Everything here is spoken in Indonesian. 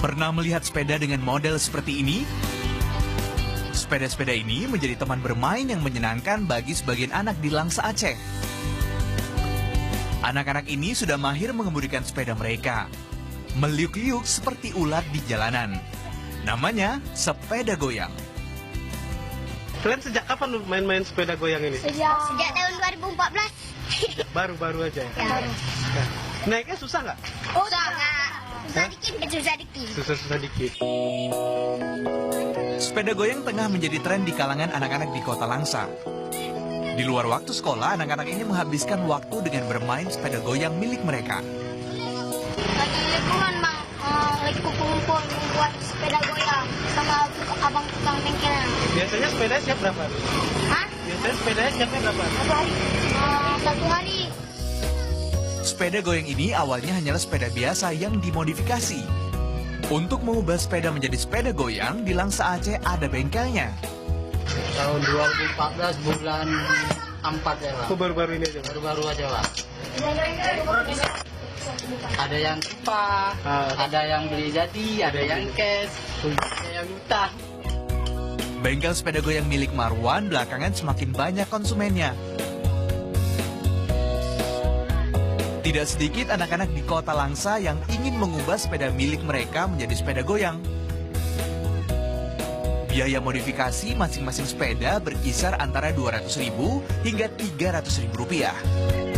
Pernah melihat sepeda dengan model seperti ini? Sepeda-sepeda ini menjadi teman bermain yang menyenangkan bagi sebagian anak di Langsa Aceh. Anak-anak ini sudah mahir mengemudikan sepeda mereka, meliuk-liuk seperti ulat di jalanan. Namanya sepeda goyang. Kalian sejak kapan main-main sepeda goyang ini? Sejak tahun 2014. Baru-baru aja ya? Ya. Nah, naiknya susah nggak? Susah dikit, susah dikit. Susah-susah dikit. Sepeda goyang tengah menjadi tren di kalangan anak-anak di kota Langsa. Di luar waktu sekolah, anak-anak ini menghabiskan waktu dengan bermain sepeda goyang milik mereka. Lagi liburan bang, lagi kumpul-kumpul membuat sepeda goyang sama abang tukang bengkel. Biasanya sepeda siap berapa? Hah? Biasanya sepedanya siapnya berapa? 1 hari. Sepeda goyang ini awalnya hanyalah sepeda biasa yang dimodifikasi. Untuk mengubah sepeda menjadi sepeda goyang, di Langsa Aceh ada bengkelnya. Tahun 2014 bulan 4 ya Pak. Aku baru-baru ini aja. Baru-baru aja Pak. Ada yang tumpah, ada yang beli jadi, ada yang cash, ada yang utang. Bengkel sepeda goyang milik Marwan belakangan semakin banyak konsumennya. Tidak sedikit anak-anak di kota Langsa yang ingin mengubah sepeda milik mereka menjadi sepeda goyang. Biaya modifikasi masing-masing sepeda berkisar antara Rp200.000 hingga Rp300.000.